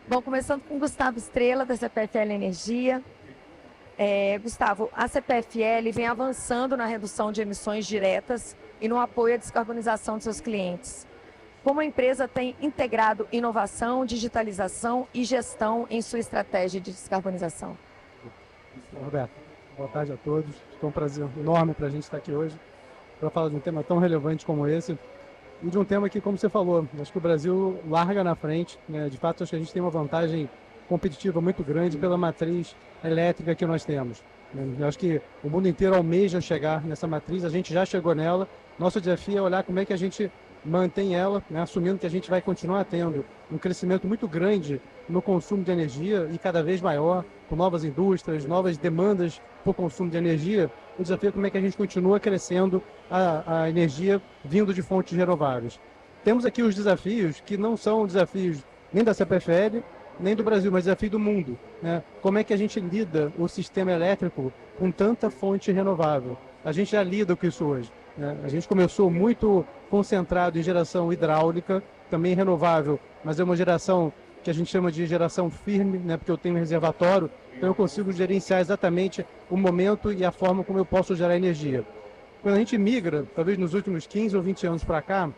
Bom, começando com Gustavo Estrela, da CPFL Energia. Gustavo, a CPFL vem avançando na redução de emissões diretas e no apoio à descarbonização de seus clientes. Como a empresa tem integrado inovação, digitalização e gestão em sua estratégia de descarbonização? Roberto, boa tarde a todos. Foi um prazer enorme para a gente estar aqui hoje para falar de um tema tão relevante como esse e de um tema que, como você falou, acho que o Brasil larga na frente, né? De fato, acho que a gente tem uma vantagem competitiva muito grande pela matriz elétrica que nós temos, né? Eu acho que o mundo inteiro almeja chegar nessa matriz, a gente já chegou nela. Nosso desafio é olhar como é que a gente mantém ela, né? Assumindo que a gente vai continuar tendo um crescimento muito grande no consumo de energia e cada vez maior, com novas indústrias, novas demandas por consumo de energia. O desafio é como é que a gente continua crescendo a energia vindo de fontes renováveis. Temos aqui os desafios que não são desafios nem da CPFL, nem do Brasil, mas desafio do mundo, né? Como é que a gente lida o sistema elétrico com tanta fonte renovável? A gente já lida com isso hoje, né? A gente começou muito concentrado em geração hidráulica, também renovável, mas é uma geração que a gente chama de geração firme, né? Porque eu tenho um reservatório, então eu consigo gerenciar exatamente o momento e a forma como eu posso gerar energia. Quando a gente migra, talvez nos últimos 15 ou 20 anos para cá,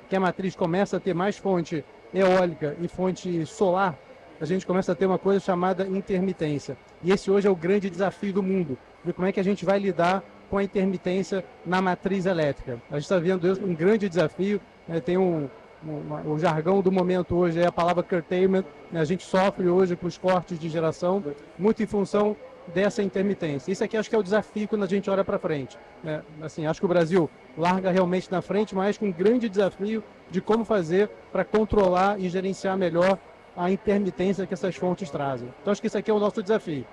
que a matriz começa a ter mais fonte eólica e fonte solar, a gente começa a ter uma coisa chamada intermitência. E esse hoje é o grande desafio do mundo, de como é que a gente vai lidar com a intermitência na matriz elétrica. A gente está vendo isso um grande desafio, né? Tem o jargão do momento hoje é a palavra curtailment, né? A gente sofre hoje com os cortes de geração, muito em função dessa intermitência. Isso aqui acho que é o desafio quando a gente olha para frente, né? Assim, acho que o Brasil larga realmente na frente, mas com um grande desafio de como fazer para controlar e gerenciar melhor a intermitência que essas fontes trazem. Então acho que isso aqui é o nosso desafio.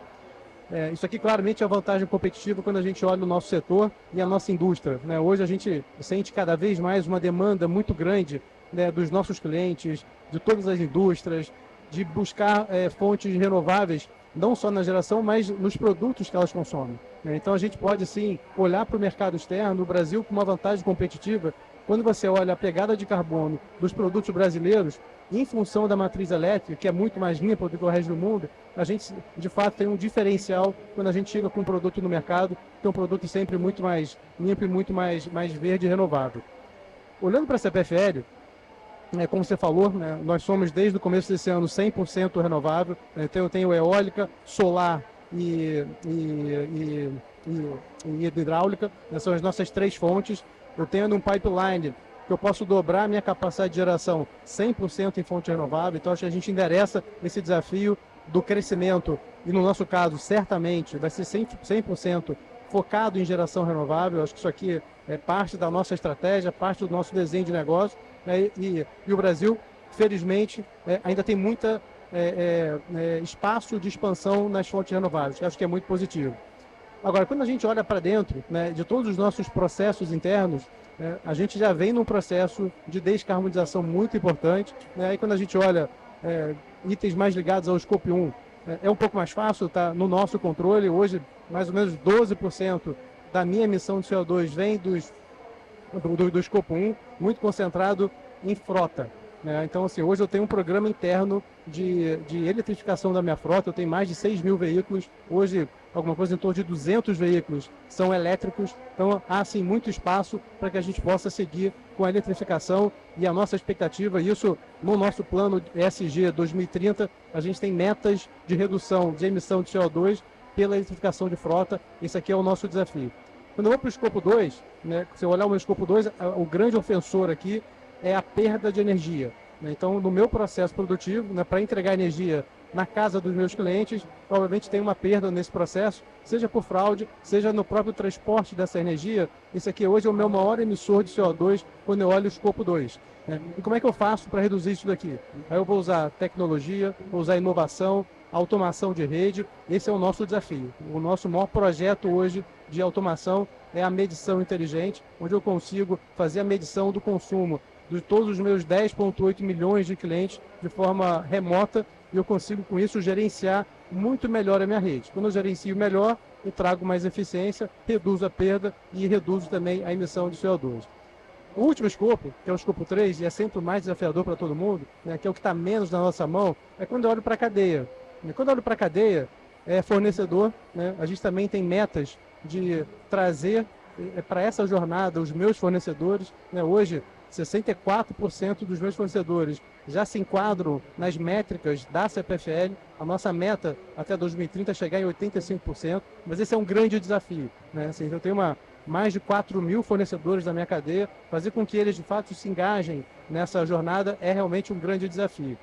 Isso aqui claramente é a vantagem competitiva quando a gente olha o nosso setor e a nossa indústria, né? Hoje a gente sente cada vez mais uma demanda muito grande, né, dos nossos clientes, de todas as indústrias, de buscar fontes renováveis, não só na geração, mas nos produtos que elas consomem, né? Então a gente pode sim olhar para o mercado externo, o Brasil com uma vantagem competitiva. Quando você olha a pegada de carbono dos produtos brasileiros, em função da matriz elétrica, que é muito mais limpa do que o resto do mundo, a gente, de fato, tem um diferencial quando a gente chega com um produto no mercado, que é um produto sempre muito mais limpo e muito mais verde e renovável. Olhando para a CPFL, como você falou, né, nós somos desde o começo desse ano 100% renovável, né? Então eu tenho eólica, solar e hidráulica, né? São as nossas três fontes. Eu tenho um pipeline que eu posso dobrar a minha capacidade de geração 100% em fonte renovável. Então acho que a gente endereça esse desafio do crescimento e, no nosso caso, certamente vai ser 100% focado em geração renovável. Acho que isso aqui é parte da nossa estratégia, parte do nosso desenho de negócio, né? E o Brasil, felizmente, ainda tem muita espaço de expansão nas fontes renováveis, que acho que é muito positivo. Agora, quando a gente olha para dentro, né, de todos os nossos processos internos, a gente já vem num processo de descarbonização muito importante, né? Aí quando a gente olha itens mais ligados ao Scope 1, é um pouco mais fácil, está no nosso controle. Hoje, mais ou menos 12% da minha emissão de CO2 vem do Scope 1, muito concentrado em frota, né? Então, assim, hoje eu tenho um programa interno de eletrificação da minha frota. Eu tenho mais de 6 mil veículos. Hoje, alguma coisa em torno de 200 veículos são elétricos. Então, há, assim, muito espaço para que a gente possa seguir com a eletrificação. E a nossa expectativa, isso no nosso plano ESG 2030, a gente tem metas de redução de emissão de CO2 pela eletrificação de frota. Esse aqui é o nosso desafio. Quando eu vou para o escopo 2, né, se eu olhar o meu escopo 2, o grande ofensor aqui é a perda de energia, né? Então, no meu processo produtivo, né, para entregar energia na casa dos meus clientes, provavelmente tem uma perda nesse processo, seja por fraude, seja no próprio transporte dessa energia. Esse aqui hoje é o meu maior emissor de CO2 quando eu olho o escopo 2, né? E como é que eu faço para reduzir isso daqui? Aí eu vou usar tecnologia, vou usar inovação, automação de rede. Esse é o nosso desafio. O nosso maior projeto hoje de automação é a medição inteligente, onde eu consigo fazer a medição do consumo de todos os meus 10,8 milhões de clientes de forma remota, e eu consigo com isso gerenciar muito melhor a minha rede. Quando eu gerencio melhor, eu trago mais eficiência, reduzo a perda e reduzo também a emissão de CO2. O último escopo, que é o escopo 3, e é sempre o mais desafiador para todo mundo, né, que é o que está menos na nossa mão, é quando eu olho para a cadeia. E quando eu olho para a cadeia, é fornecedor, né, a gente também tem metas de trazer para essa jornada os meus fornecedores. Né, hoje, 64% dos meus fornecedores já se enquadram nas métricas da CPFL. A nossa meta até 2030 é chegar em 85%, mas esse é um grande desafio. Né? Assim, eu tenho mais de 4.000 fornecedores da minha cadeia, fazer com que eles de fato se engajem nessa jornada é realmente um grande desafio.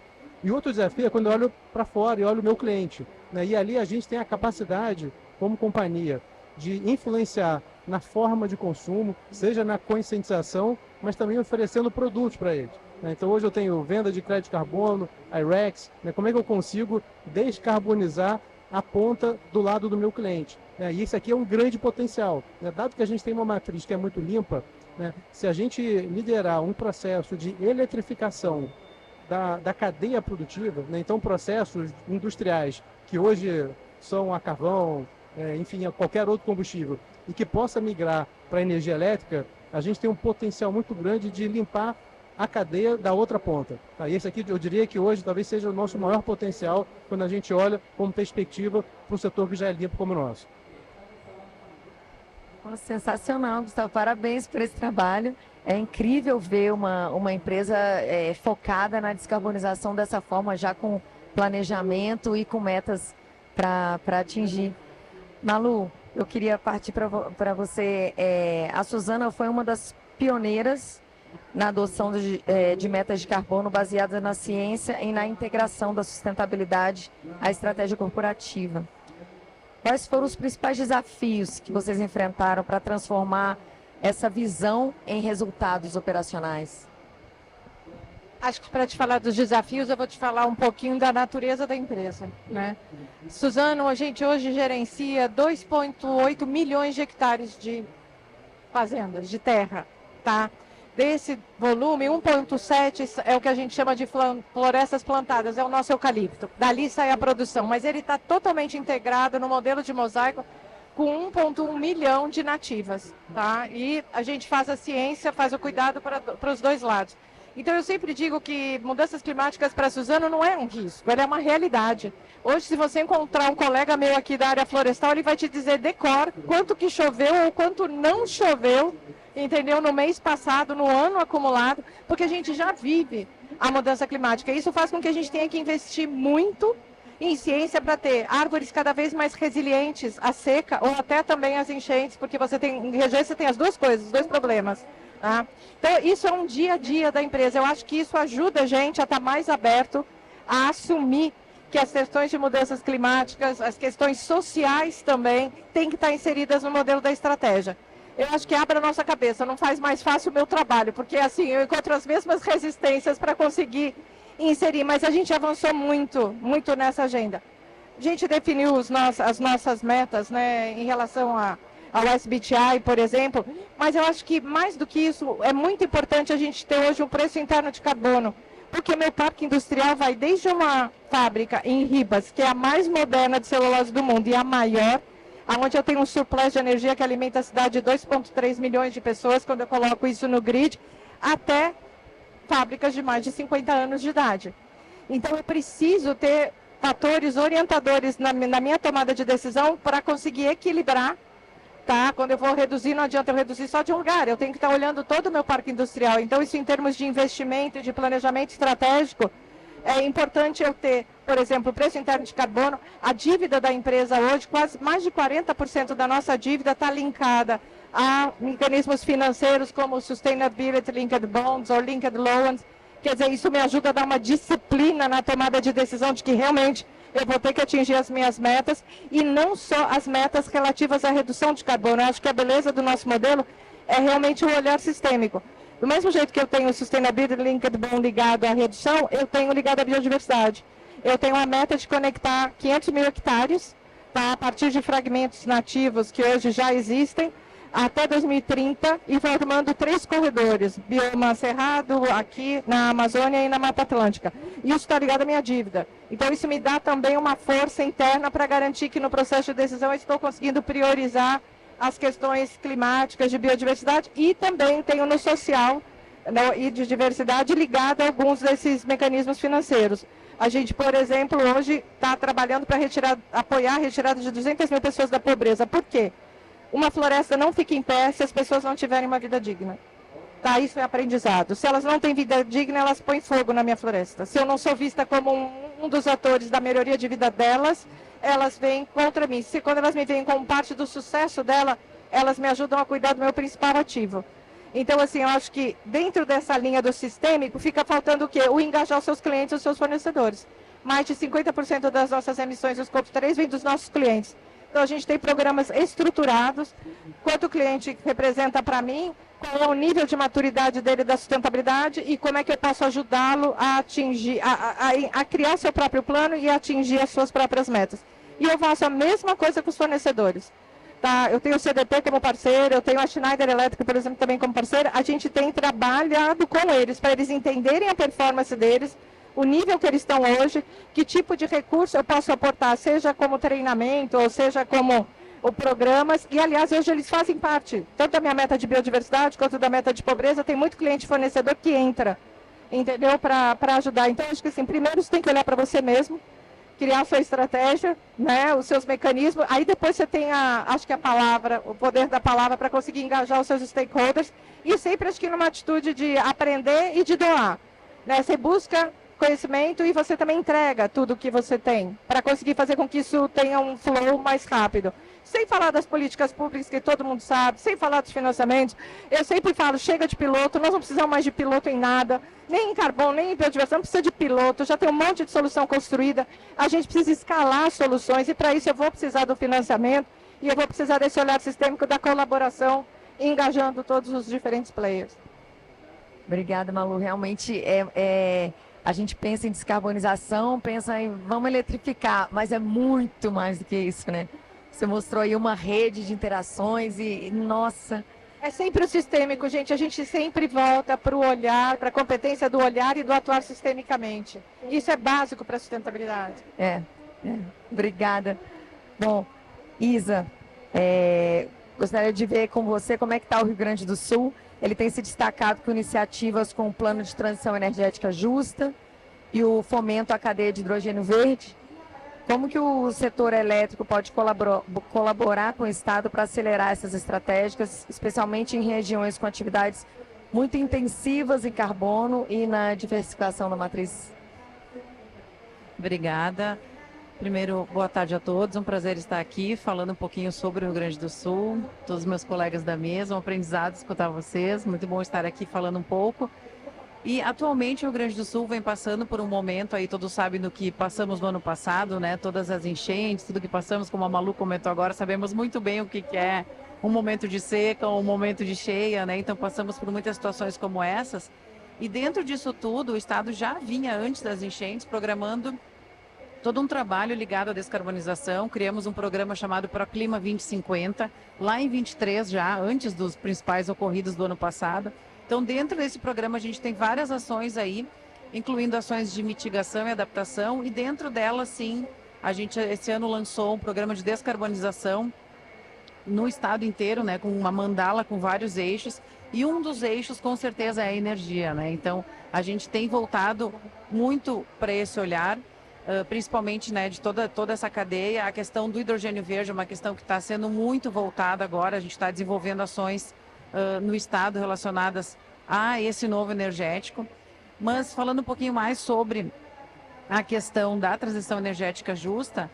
E outro desafio é quando eu olho para fora e olho o meu cliente. Né? E ali a gente tem a capacidade, como companhia, de influenciar na forma de consumo, seja na conscientização, mas também oferecendo produtos para eles. Né? Então hoje eu tenho venda de crédito de carbono, IREX, né? Como é que eu consigo descarbonizar a ponta do lado do meu cliente? Né? E isso aqui é um grande potencial. Né? Dado que a gente tem uma matriz que é muito limpa, né? Se a gente liderar um processo de eletrificação da cadeia produtiva, né? Então processos industriais que hoje são a carvão, enfim, a qualquer outro combustível, e que possa migrar para a energia elétrica, a gente tem um potencial muito grande de limpar a cadeia da outra ponta. Tá? E esse aqui eu diria que hoje talvez seja o nosso maior potencial quando a gente olha como perspectiva para um setor que já é limpo como o nosso. Sensacional, Gustavo. Parabéns por esse trabalho. É incrível ver uma empresa focada na descarbonização dessa forma, já com planejamento e com metas para atingir. Malu, eu queria partir para você. A Suzano foi uma das pioneiras na adoção de metas de carbono baseadas na ciência e na integração da sustentabilidade à estratégia corporativa. Quais foram os principais desafios que vocês enfrentaram para transformar essa visão em resultados operacionais? Acho que para te falar dos desafios, eu vou te falar um pouquinho da natureza da empresa, né? Suzano, a gente hoje gerencia 2,8 milhões de hectares de fazendas, de terra, tá? Desse volume, 1,7 é o que a gente chama de florestas plantadas, é o nosso eucalipto. Dali sai a produção, mas ele está totalmente integrado no modelo de mosaico com 1,1 milhão de nativas, tá? E a gente faz a ciência, faz o cuidado para os dois lados. Então, eu sempre digo que mudanças climáticas para a Suzano não é um risco, ela é uma realidade. Hoje, se você encontrar um colega meu aqui da área florestal, ele vai te dizer de cor quanto que choveu ou quanto não choveu, entendeu? No mês passado, no ano acumulado, porque a gente já vive a mudança climática. Isso faz com que a gente tenha que investir muito em ciência para ter árvores cada vez mais resilientes à seca ou até também às enchentes, porque você tem, em regiões você tem as duas coisas, os dois problemas. Tá? Então, isso é um dia a dia da empresa. Eu acho que isso ajuda a gente a estar mais aberto a assumir que as questões de mudanças climáticas, as questões sociais também, têm que estar inseridas no modelo da estratégia. Eu acho que abre a nossa cabeça, não faz mais fácil o meu trabalho, porque assim, eu encontro as mesmas resistências para conseguir inserir, mas a gente avançou muito, muito nessa agenda. A gente definiu as nossas metas, né, em relação ao SBTi, por exemplo, mas eu acho que mais do que isso, é muito importante a gente ter hoje um preço interno de carbono, porque meu parque industrial vai desde uma fábrica em Ribas, que é a mais moderna de celulose do mundo e a maior, onde eu tenho um surplus de energia que alimenta a cidade de 2,3 milhões de pessoas, quando eu coloco isso no grid, até fábricas de mais de 50 anos de idade. Então, eu preciso ter fatores orientadores na minha tomada de decisão para conseguir equilibrar. Tá? Quando eu vou reduzir, não adianta eu reduzir só de um lugar, eu tenho que estar olhando todo o meu parque industrial. Então, isso em termos de investimento e de planejamento estratégico, é importante eu ter, por exemplo, o preço interno de carbono. A dívida da empresa hoje, quase mais de 40% da nossa dívida está linkada a mecanismos financeiros como Sustainability Linked Bonds ou Linked Loans. Quer dizer, isso me ajuda a dar uma disciplina na tomada de decisão de que realmente eu vou ter que atingir as minhas metas e não só as metas relativas à redução de carbono. Eu acho que a beleza do nosso modelo é realmente um olhar sistêmico. Do mesmo jeito que eu tenho o Sustainability Linked Bond ligado à redução, eu tenho ligado à biodiversidade. Eu tenho a meta de conectar 500 mil hectares, tá, a partir de fragmentos nativos que hoje já existem, até 2030, e formando 3 corredores, bioma cerrado, aqui na Amazônia e na Mata Atlântica. E isso está ligado à minha dívida. Então, isso me dá também uma força interna para garantir que no processo de decisão eu estou conseguindo priorizar as questões climáticas de biodiversidade e também tenho no social, né, e de diversidade ligado a alguns desses mecanismos financeiros. A gente, por exemplo, hoje está trabalhando para apoiar a retirada de 200 mil pessoas da pobreza. Por quê? Uma floresta não fica em pé se as pessoas não tiverem uma vida digna. Tá, isso é aprendizado. Se elas não têm vida digna, elas põem fogo na minha floresta. Se eu não sou vista como um dos atores da melhoria de vida delas, elas vêm contra mim. Se quando elas me veem como parte do sucesso dela, elas me ajudam a cuidar do meu principal ativo. Então, assim, eu acho que dentro dessa linha do sistêmico, fica faltando o quê? O engajar os seus clientes e os seus fornecedores. Mais de 50% das nossas emissões do Scope 3 vem dos nossos clientes. Então, a gente tem programas estruturados. Quanto o cliente representa para mim, qual é o nível de maturidade dele da sustentabilidade e como é que eu posso ajudá-lo a atingir, a criar seu próprio plano e atingir as suas próprias metas. E eu faço a mesma coisa com os fornecedores. Tá? Eu tenho o CDP como parceiro, eu tenho a Schneider Electric, por exemplo, também como parceira. A gente tem trabalhado com eles para eles entenderem a performance deles, o nível que eles estão hoje, que tipo de recurso eu posso aportar, seja como treinamento ou seja como programas, e aliás hoje eles fazem parte tanto da minha meta de biodiversidade quanto da meta de pobreza. Tem muito cliente fornecedor que entra, entendeu, para ajudar. Então acho que assim, primeiro você tem que olhar para você mesmo, criar a sua estratégia, né, os seus mecanismos, aí depois você tem acho que a palavra, o poder da palavra para conseguir engajar os seus stakeholders, e sempre acho que numa atitude de aprender e de doar, né, você busca conhecimento e você também entrega tudo o que você tem, para conseguir fazer com que isso tenha um flow mais rápido. Sem falar das políticas públicas que todo mundo sabe, sem falar dos financiamentos, eu sempre falo, chega de piloto, nós não precisamos mais de piloto em nada, nem em carbono, nem em biodiversidade, não precisa de piloto, já tem um monte de solução construída, a gente precisa escalar soluções e para isso eu vou precisar do financiamento e eu vou precisar desse olhar sistêmico da colaboração, engajando todos os diferentes players. Obrigada, Malu. Realmente a gente pensa em descarbonização, pensa em vamos eletrificar, mas é muito mais do que isso, né? Você mostrou aí uma rede de interações e nossa... É sempre o sistêmico, gente. A gente sempre volta para o olhar, para a competência do olhar e do atuar sistemicamente. Isso é básico para a sustentabilidade. Obrigada. Bom, Isa, gostaria de ver com você como é que está o Rio Grande do Sul. Ele tem se destacado com iniciativas com o Plano de Transição Energética Justa e o fomento à cadeia de hidrogênio verde. Como que o setor elétrico pode colaborar com o Estado para acelerar essas estratégias, especialmente em regiões com atividades muito intensivas em carbono e na diversificação da matriz? Obrigada. Primeiro, boa tarde a todos. Um prazer estar aqui falando um pouquinho sobre o Rio Grande do Sul. Todos os meus colegas da mesa, um aprendizado escutar vocês. Muito bom estar aqui falando um pouco. E atualmente o Rio Grande do Sul vem passando por um momento aí, todos sabem do que passamos no ano passado, né? Todas as enchentes, tudo que passamos, como a Malu comentou agora, sabemos muito bem o que é um momento de seca, um momento de cheia, né? Então passamos por muitas situações como essas. E dentro disso tudo, o Estado já vinha antes das enchentes programando todo um trabalho ligado à descarbonização. Criamos um programa chamado Proclima 2050, lá em 23 já, antes dos principais ocorridos do ano passado. Então, dentro desse programa, a gente tem várias ações aí, incluindo ações de mitigação e adaptação, e dentro delas, sim, a gente esse ano lançou um programa de descarbonização no estado inteiro, né, com uma mandala com vários eixos, e um dos eixos, com certeza, é a energia, né? Então, a gente tem voltado muito para esse olhar, principalmente, né, de toda essa cadeia. A questão do hidrogênio verde é uma questão que está sendo muito voltada agora, a gente está desenvolvendo ações no estado relacionadas a esse novo energético. Mas falando um pouquinho mais sobre a questão da transição energética justa,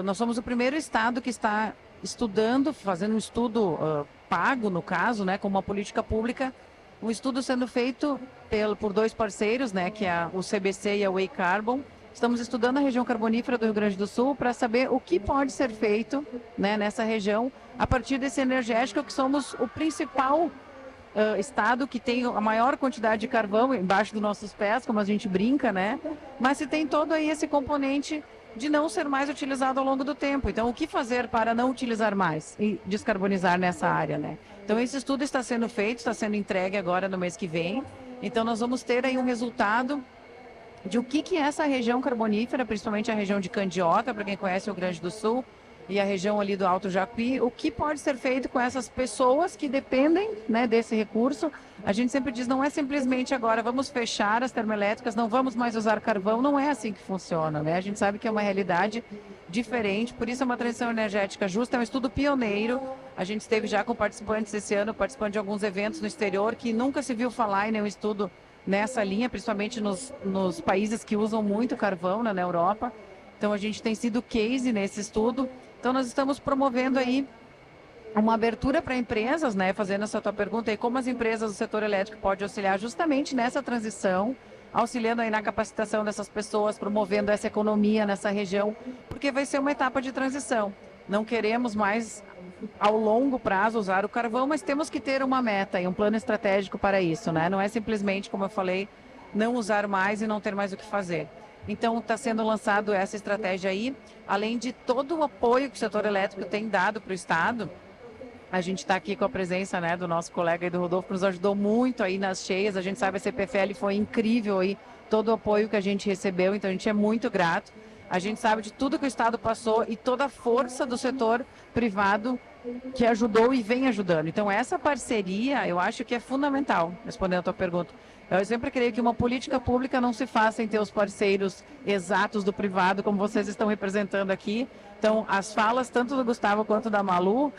nós somos o primeiro estado que está estudando, fazendo um estudo pago, no caso, né, como uma política pública, um estudo sendo feito por dois parceiros, né, que é o CBC e a Way Carbon. Estamos estudando a região carbonífera do Rio Grande do Sul para saber o que pode ser feito, né, nessa região a partir desse energético, que somos o principal estado que tem a maior quantidade de carvão embaixo dos nossos pés, como a gente brinca, né? Mas se tem todo aí esse componente de não ser mais utilizado ao longo do tempo. Então, o que fazer para não utilizar mais e descarbonizar nessa área, né? Então, esse estudo está sendo feito, está sendo entregue agora no mês que vem. Então, nós vamos ter aí um resultado de o que é essa região carbonífera, principalmente a região de Candiota, para quem conhece o Rio Grande do Sul, e a região ali do Alto Jacuí, o que pode ser feito com essas pessoas que dependem, né, desse recurso. A gente sempre diz, não é simplesmente agora vamos fechar as termoelétricas, não vamos mais usar carvão, não é assim que funciona, né? A gente sabe que é uma realidade diferente, por isso é uma transição energética justa, é um estudo pioneiro. A gente esteve já com participantes esse ano, participando de alguns eventos no exterior, que nunca se viu falar em nenhum estudo nessa linha, principalmente nos países que usam muito carvão, né, na Europa. Então a gente tem sido case nesse estudo. Então nós estamos promovendo aí uma abertura para empresas, né, fazendo essa tua pergunta aí, como as empresas do setor elétrico podem auxiliar justamente nessa transição, auxiliando aí na capacitação dessas pessoas, promovendo essa economia nessa região, porque vai ser uma etapa de transição. Não queremos mais ao longo prazo usar o carvão, mas temos que ter uma meta e um plano estratégico para isso, né? Não é simplesmente, como eu falei, não usar mais e não ter mais o que fazer. Então, está sendo lançado essa estratégia aí, além de todo o apoio que o setor elétrico tem dado para o Estado. A gente está aqui com a presença, né, do nosso colega aí, do Rodolfo, que nos ajudou muito aí nas cheias. A gente sabe que a CPFL foi incrível aí, todo o apoio que a gente recebeu, então a gente é muito grato. A gente sabe de tudo que o Estado passou e toda a força do setor privado que ajudou e vem ajudando. Então, essa parceria, eu acho que é fundamental, respondendo a tua pergunta. Eu sempre creio que uma política pública não se faz sem ter os parceiros exatos do privado, como vocês estão representando aqui. Então, as falas, tanto do Gustavo quanto da Malu,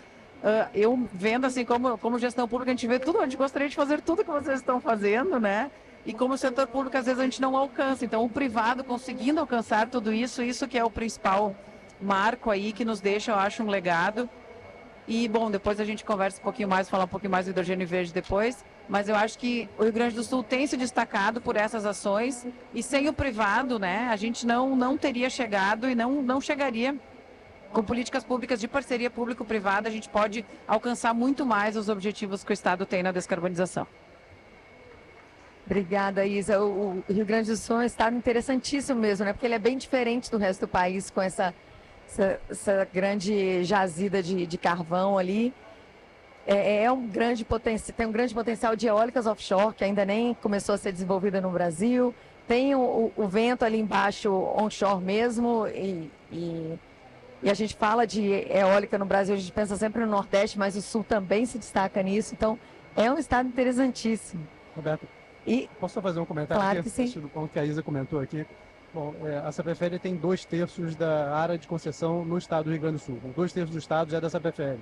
eu vendo assim, como gestão pública, a gente vê tudo, a gente gostaria de fazer tudo que vocês estão fazendo, né? E como setor público, às vezes a gente não alcança. Então, o privado conseguindo alcançar tudo isso, isso que é o principal marco aí, que nos deixa, eu acho, um legado. E, bom, depois a gente conversa um pouquinho mais, falar um pouquinho mais do hidrogênio verde depois. Mas eu acho que o Rio Grande do Sul tem se destacado por essas ações. E sem o privado, né, a gente não teria chegado e não chegaria. Com políticas públicas de parceria público-privada, a gente pode alcançar muito mais os objetivos que o Estado tem na descarbonização. Obrigada, Isa. O Rio Grande do Sul é um estado interessantíssimo mesmo, né? Porque ele é bem diferente do resto do país, com essa grande jazida de carvão ali. Tem um grande potencial de eólicas offshore, que ainda nem começou a ser desenvolvida no Brasil. Tem o vento ali embaixo, onshore mesmo, e a gente fala de eólica no Brasil, a gente pensa sempre no Nordeste, mas o Sul também se destaca nisso. Então, é um estado interessantíssimo. Roberto, posso só fazer um comentário claro aqui? Que sim. Do ponto que a Isa comentou aqui. Bom, a CPFL tem 2/3 da área de concessão no estado do Rio Grande do Sul. 2/3 do estado já é da CPFL.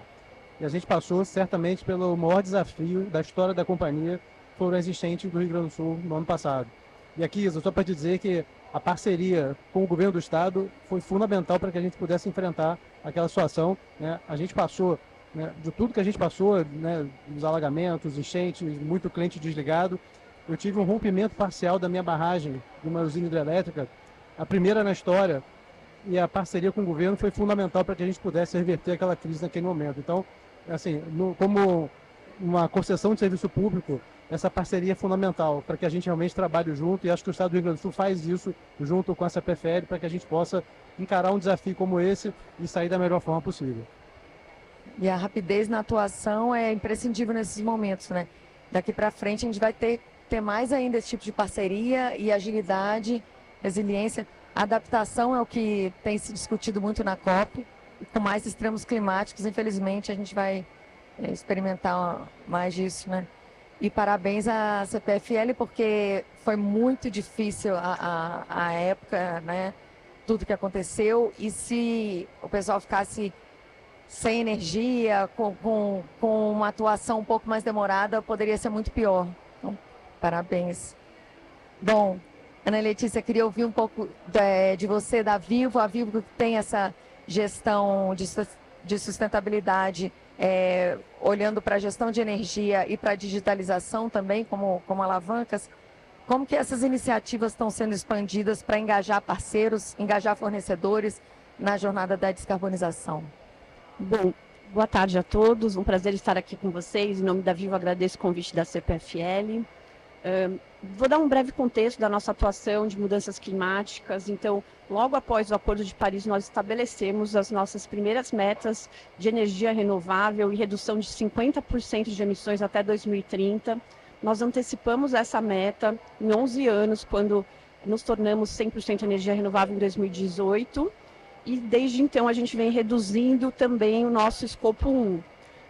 E a gente passou certamente pelo maior desafio da história da companhia, foram as enchentes do Rio Grande do Sul no ano passado. E aqui, Isa, só para te dizer que a parceria com o governo do estado foi fundamental para que a gente pudesse enfrentar aquela situação, né? A gente passou, né, de tudo que a gente passou, né, os alagamentos, enchentes, muito cliente desligado. Eu tive um rompimento parcial da minha barragem de uma usina hidrelétrica, a primeira na história, e a parceria com o governo foi fundamental para que a gente pudesse reverter aquela crise naquele momento. Então, assim, como uma concessão de serviço público, essa parceria é fundamental para que a gente realmente trabalhe junto, e acho que o Estado do Rio Grande do Sul faz isso junto com a CPFL para que a gente possa encarar um desafio como esse e sair da melhor forma possível. E a rapidez na atuação é imprescindível nesses momentos, né? Daqui para frente a gente vai ter mais ainda esse tipo de parceria e agilidade, resiliência. A adaptação é o que tem se discutido muito na COP, e com mais extremos climáticos, infelizmente, a gente vai experimentar mais disso, né? E parabéns à CPFL, porque foi muito difícil a época, né? Tudo que aconteceu, e se o pessoal ficasse sem energia, com uma atuação um pouco mais demorada, poderia ser muito pior. Então, parabéns. Bom, Ana Letícia, queria ouvir um pouco de você, da Vivo. A Vivo tem essa gestão de sustentabilidade, olhando para a gestão de energia e para a digitalização também, como alavancas. Como que essas iniciativas estão sendo expandidas para engajar parceiros, engajar fornecedores na jornada da descarbonização? Bom, boa tarde a todos. Um prazer estar aqui com vocês. Em nome da Vivo, agradeço o convite da CPFL. Vou dar um breve contexto da nossa atuação de mudanças climáticas. Então, logo após o Acordo de Paris, nós estabelecemos as nossas primeiras metas de energia renovável e redução de 50% de emissões até 2030. Nós antecipamos essa meta em 11 anos, quando nos tornamos 100% energia renovável em 2018. e desde então a gente vem reduzindo também o nosso escopo 1.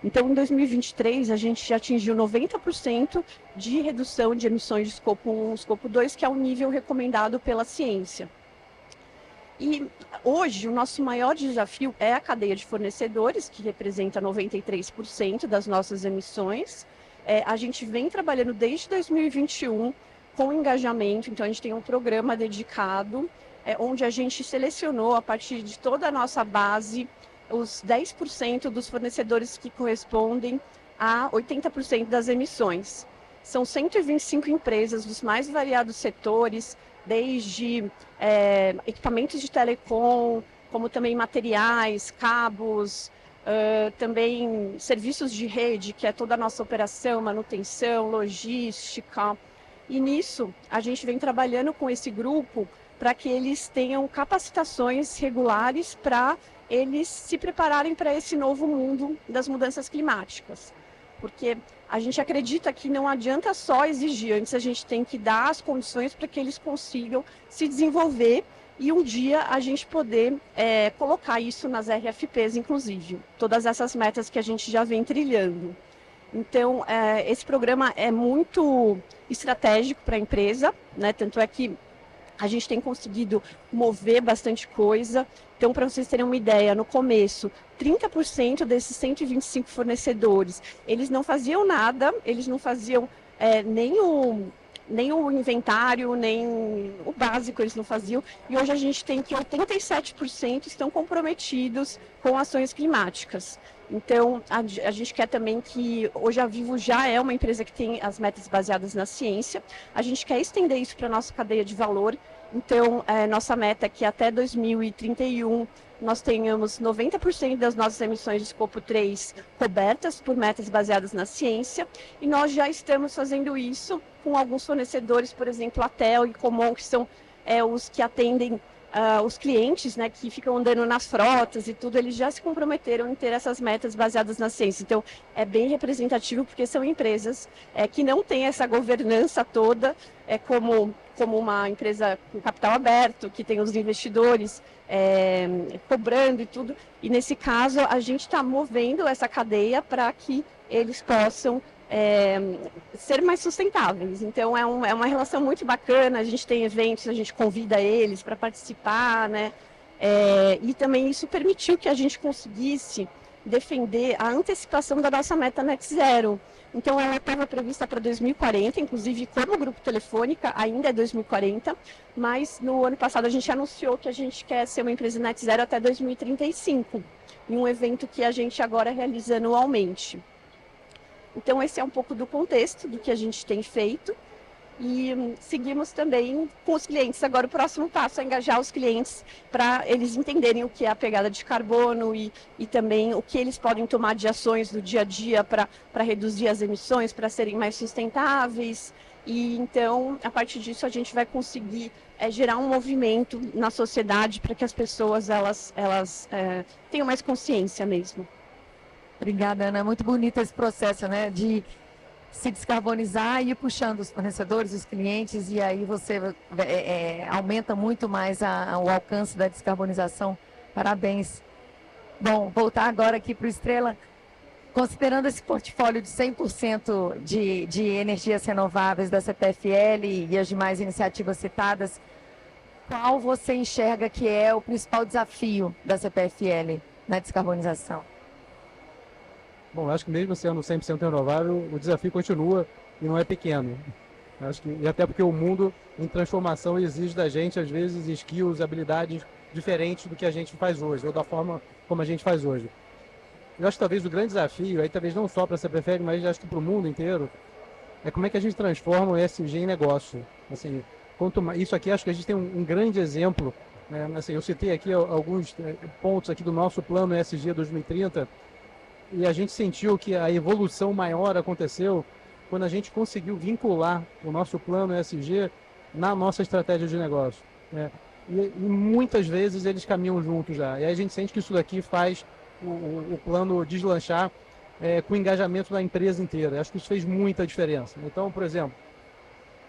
Então, em 2023, a gente já atingiu 90% de redução de emissões de escopo 1 e escopo 2, que é o nível recomendado pela ciência. E hoje, o nosso maior desafio é a cadeia de fornecedores, que representa 93% das nossas emissões. A gente vem trabalhando desde 2021 com engajamento, então a gente tem um programa dedicado, onde a gente selecionou, a partir de toda a nossa base, os 10% dos fornecedores que correspondem a 80% das emissões. São 125 empresas dos mais variados setores, desde equipamentos de telecom, como também materiais, cabos, também serviços de rede, que é toda a nossa operação, manutenção, logística. E nisso, a gente vem trabalhando com esse grupo para que eles tenham capacitações regulares para eles se prepararem para esse novo mundo das mudanças climáticas. Porque a gente acredita que não adianta só exigir, antes a gente tem que dar as condições para que eles consigam se desenvolver e um dia a gente poder colocar isso nas RFPs, inclusive, todas essas metas que a gente já vem trilhando. Então, esse programa é muito estratégico para a empresa, né? Tanto é que a gente tem conseguido mover bastante coisa. Então, para vocês terem uma ideia, no começo, 30% desses 125 fornecedores, eles não faziam nada, eles não faziam nem o inventário, nem o básico eles não faziam. E hoje a gente tem que 87% estão comprometidos com ações climáticas. Então, a gente quer também que hoje a Vivo já é uma empresa que tem as metas baseadas na ciência. A gente quer estender isso para a nossa cadeia de valor. Então, nossa meta é que até 2031 nós tenhamos 90% das nossas emissões de escopo 3 cobertas por metas baseadas na ciência. E nós já estamos fazendo isso com alguns fornecedores, por exemplo, a TEL e Comon, que são os que atendem os clientes, né, que ficam andando nas frotas e tudo, eles já se comprometeram em ter essas metas baseadas na ciência. Então, é bem representativo, porque são empresas que não têm essa governança toda, como uma empresa com capital aberto, que tem os investidores cobrando e tudo. E, nesse caso, a gente está movendo essa cadeia para que eles possam ser mais sustentáveis. Então, é uma relação muito bacana. A gente tem eventos, a gente convida eles para participar, né? E também isso permitiu que a gente conseguisse defender a antecipação da nossa meta Net Zero. Então, ela estava prevista para 2040, inclusive como Grupo Telefônica, ainda é 2040, mas no ano passado a gente anunciou que a gente quer ser uma empresa Net Zero até 2035, em um evento que a gente agora realiza anualmente. Então, esse é um pouco do contexto do que a gente tem feito e seguimos também com os clientes. Agora, o próximo passo é engajar os clientes para eles entenderem o que é a pegada de carbono e também o que eles podem tomar de ações do dia a dia para reduzir as emissões, para serem mais sustentáveis. E então, a partir disso, a gente vai conseguir gerar um movimento na sociedade para que as pessoas elas tenham mais consciência mesmo. Obrigada, Ana. Muito bonito esse processo, né, de se descarbonizar e ir puxando os fornecedores, os clientes, e aí você aumenta muito mais o alcance da descarbonização. Parabéns. Bom, voltar agora aqui para o Estrela. Considerando esse portfólio de 100% de energias renováveis da CPFL e as demais iniciativas citadas, qual você enxerga que é o principal desafio da CPFL na descarbonização? Bom, acho que mesmo sendo 100% renovável, o desafio continua e não é pequeno. Acho que, e até porque o mundo em transformação exige da gente, às vezes, skills, habilidades diferentes do que a gente faz hoje, ou da forma como a gente faz hoje. Eu acho que talvez o grande desafio, aí talvez não só para a CPFL, mas acho que para o mundo inteiro, é como é que a gente transforma o ESG em negócio. Assim, isso aqui, acho que a gente tem um grande exemplo, né? Assim, eu citei aqui alguns pontos aqui do nosso plano ESG 2030, e a gente sentiu que a evolução maior aconteceu quando a gente conseguiu vincular o nosso plano ESG na nossa estratégia de negócio, né? E muitas vezes eles caminham juntos já. E aí a gente sente que isso daqui faz o plano deslanchar com o engajamento da empresa inteira. Acho que isso fez muita diferença. Então, por exemplo,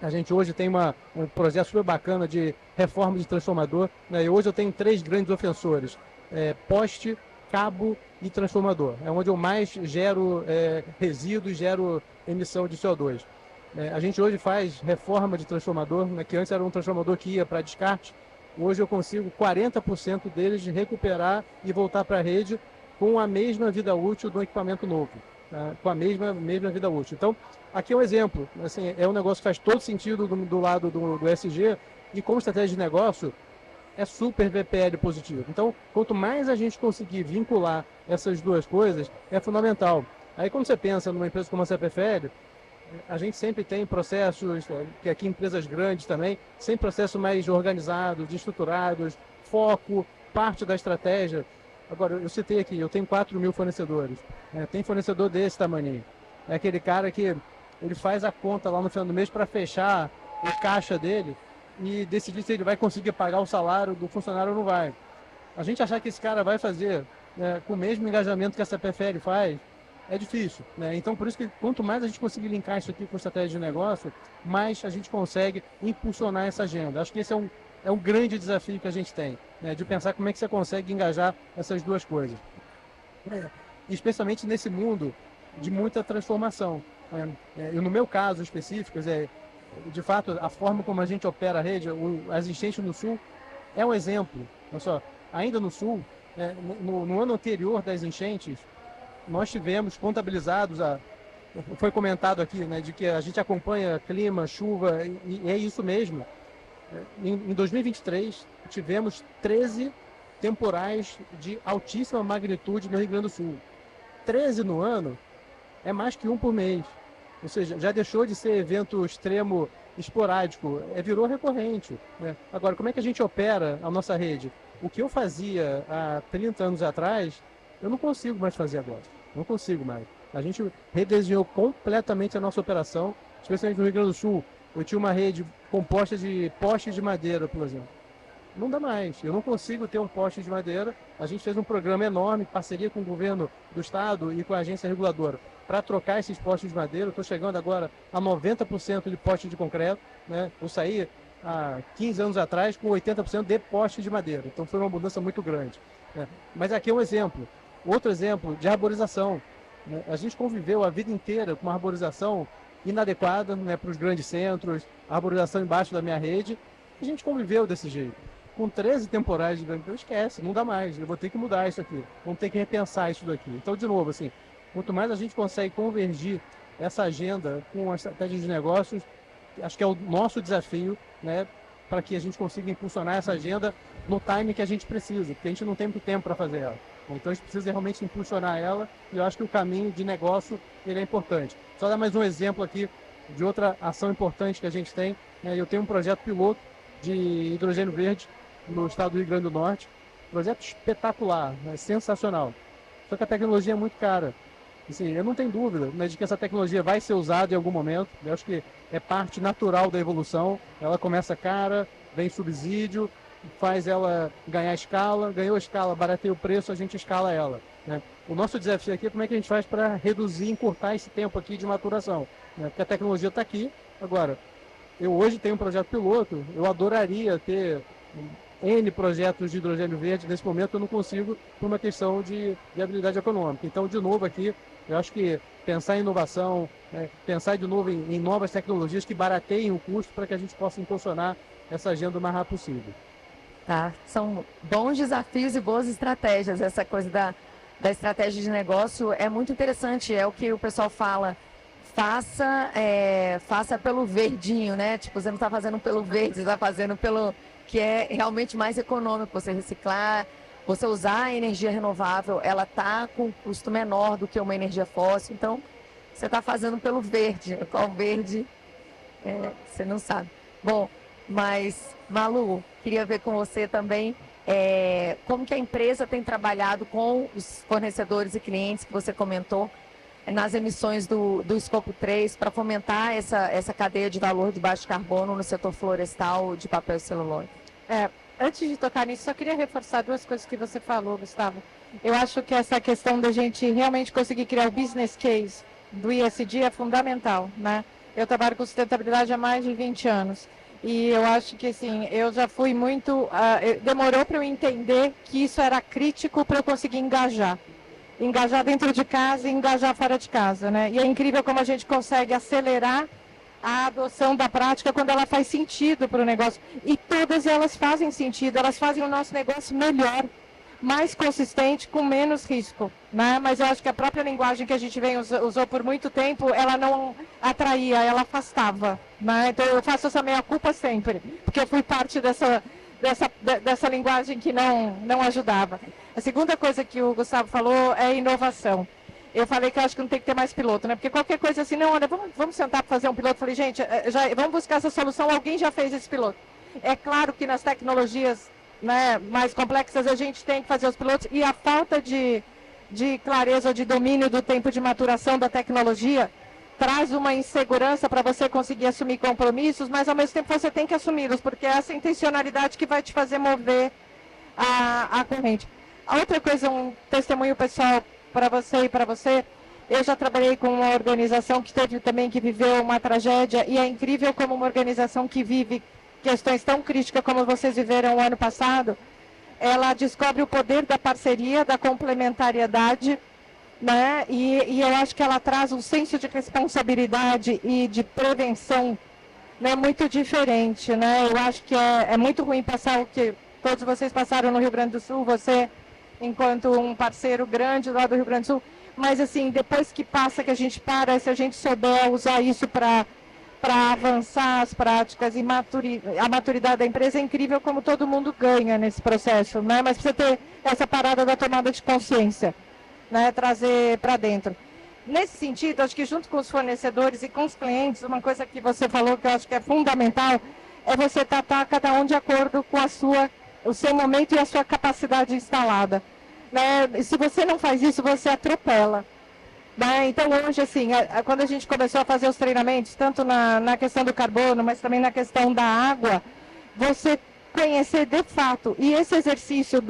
A gente hoje tem um projeto super bacana de reforma de transformador, né? E hoje eu tenho 3 grandes ofensores, poste, cabo e transformador. É onde eu mais gero resíduos, gero emissão de CO2. A gente hoje faz reforma de transformador, né? Que antes era um transformador que ia para descarte. Hoje eu consigo 40% deles recuperar e voltar para a rede com a mesma vida útil do equipamento novo. Com a mesma vida útil. Então, aqui é um exemplo. Assim, é um negócio que faz todo sentido do lado do SG e como estratégia de negócio é super VPL positivo. Então, quanto mais a gente conseguir vincular essas duas coisas, é fundamental. Aí, quando você pensa numa empresa como a CPFL, a gente sempre tem processos, que aqui empresas grandes também, sempre processos mais organizados, estruturados, foco, parte da estratégia. Agora, eu citei aqui, eu tenho 4.000 fornecedores. Tem fornecedor desse tamanho. É aquele cara que ele faz a conta lá no final do mês para fechar o caixa dele e decidir se ele vai conseguir pagar o salário do funcionário ou não vai. A gente achar que esse cara vai fazer com o mesmo engajamento que essa PFL faz, é difícil. Então, por isso que quanto mais a gente conseguir linkar isso aqui com estratégia de negócio, mais a gente consegue impulsionar essa agenda. Acho que esse é um grande desafio que a gente tem, de pensar como é que você consegue engajar essas duas coisas. Especialmente nesse mundo de muita transformação. E no meu caso específico, de fato, a forma como a gente opera a rede, as enchentes no Sul, é um exemplo. Olha só, ainda no Sul, no ano anterior das enchentes, nós tivemos contabilizados, foi comentado aqui, de que a gente acompanha clima, chuva, e é isso mesmo. Em 2023, tivemos 13 temporais de altíssima magnitude no Rio Grande do Sul. 13 no ano é mais que um por mês. Ou seja, já deixou de ser evento extremo esporádico, virou recorrente. Agora, como é que a gente opera a nossa rede? O que eu fazia há 30 anos atrás, eu não consigo mais fazer agora. Não consigo mais. A gente redesenhou completamente a nossa operação, especialmente no Rio Grande do Sul. Eu tinha uma rede composta de postes de madeira, por exemplo. Não dá mais. Eu não consigo ter um poste de madeira. A gente fez um programa enorme, parceria com o governo do estado e com a agência reguladora, para trocar esses postes de madeira. Eu estou chegando agora a 90% de poste de concreto. Eu saí há 15 anos atrás com 80% de poste de madeira. Então foi uma mudança muito grande. Mas aqui é um exemplo. Outro exemplo de arborização. A gente conviveu a vida inteira com uma arborização inadequada para os grandes centros, a arborização embaixo da minha rede. A gente conviveu desse jeito. Com 13 temporais de grampo, esquece, não dá mais. Eu vou ter que mudar isso aqui. Vamos ter que repensar isso daqui. Então, de novo, assim, quanto mais a gente consegue convergir essa agenda com a estratégia de negócios, acho que é o nosso desafio, para que a gente consiga impulsionar essa agenda no time que a gente precisa, porque a gente não tem muito tempo para fazer ela. Então a gente precisa realmente impulsionar ela, e eu acho que o caminho de negócio ele é importante. Só dar mais um exemplo aqui de outra ação importante que a gente tem. Eu tenho um projeto piloto de hidrogênio verde no estado do Rio Grande do Norte. Projeto espetacular, sensacional. Só que a tecnologia é muito cara. Assim, eu não tenho dúvida de que essa tecnologia vai ser usada em algum momento. Eu acho que é parte natural da evolução. Ela começa cara, vem subsídio, faz ela ganhar escala, ganhou escala, barateia o preço, a gente escala ela. O nosso desafio aqui é como é que a gente faz para reduzir, encurtar esse tempo aqui de maturação. Porque a tecnologia está aqui. Agora, eu hoje tenho um projeto piloto, eu adoraria ter N projetos de hidrogênio verde, nesse momento eu não consigo por uma questão de viabilidade econômica. Então, de novo aqui, eu acho que pensar em inovação, pensar de novo em novas tecnologias que barateiem o custo para que a gente possa impulsionar essa agenda o mais rápido possível. Tá, são bons desafios e boas estratégias. Essa coisa da estratégia de negócio é muito interessante, é o que o pessoal fala. Faça pelo verdinho, Tipo, você não está fazendo pelo verde, você está fazendo pelo que é realmente mais econômico. Você reciclar, você usar a energia renovável, ela está com um custo menor do que uma energia fóssil. Então, você está fazendo pelo verde. Qual verde, você não sabe. Bom, mas, Malu, queria ver com você também como que a empresa tem trabalhado com os fornecedores e clientes que você comentou nas emissões do escopo 3 para fomentar essa cadeia de valor de baixo carbono no setor florestal de papel e celulose. Antes de tocar nisso, só queria reforçar duas coisas que você falou, Gustavo. Eu acho que essa questão da gente realmente conseguir criar o business case do ESG é fundamental, Eu trabalho com sustentabilidade há mais de 20 anos. E eu acho que, assim, eu já fui muito... demorou para eu entender que isso era crítico para eu conseguir engajar. Engajar dentro de casa e engajar fora de casa, né? E é incrível como a gente consegue acelerar a adoção da prática quando ela faz sentido para o negócio. E todas elas fazem sentido, elas fazem o nosso negócio melhor, mais consistente, com menos risco, né? Mas eu acho que a própria linguagem que a gente usou por muito tempo, ela não atraía, ela afastava, né? Então eu faço essa meia-culpa sempre, porque eu fui parte dessa linguagem que não ajudava. A segunda coisa que o Gustavo falou é inovação. Eu falei que eu acho que não tem que ter mais piloto, né? Porque qualquer coisa assim, não, olha, vamos sentar para fazer um piloto. Eu falei, gente, vamos buscar essa solução, alguém já fez esse piloto. É claro que nas tecnologias, né, mais complexas a gente tem que fazer os pilotos, e a falta de clareza ou de domínio do tempo de maturação da tecnologia traz uma insegurança para você conseguir assumir compromissos, mas ao mesmo tempo você tem que assumi-los, porque é essa intencionalidade que vai te fazer mover a corrente. A outra coisa, um testemunho pessoal para você e para você, eu já trabalhei com uma organização que teve também que viveu uma tragédia, e é incrível como uma organização que vive questões tão críticas como vocês viveram o ano passado, ela descobre o poder da parceria, da complementariedade, né? E eu acho que ela traz um senso de responsabilidade e de prevenção, né, muito diferente, né? Eu acho que é muito ruim passar o que todos vocês passaram no Rio Grande do Sul, você enquanto um parceiro grande lá do Rio Grande do Sul, mas assim, depois que passa, que a gente para, se a gente souber usar isso para avançar as práticas e a maturidade da empresa, é incrível como todo mundo ganha nesse processo, né? Mas precisa ter essa parada da tomada de consciência, né? Trazer para dentro. Nesse sentido, acho que junto com os fornecedores e com os clientes, uma coisa que você falou que eu acho que é fundamental, é você tratar cada um de acordo com o seu momento e a sua capacidade instalada, né? Se você não faz isso, você atropela. Né? Então, hoje, assim, quando a gente começou a fazer os treinamentos, tanto na questão do carbono, mas também na questão da água, você conhecer de fato, e esse exercício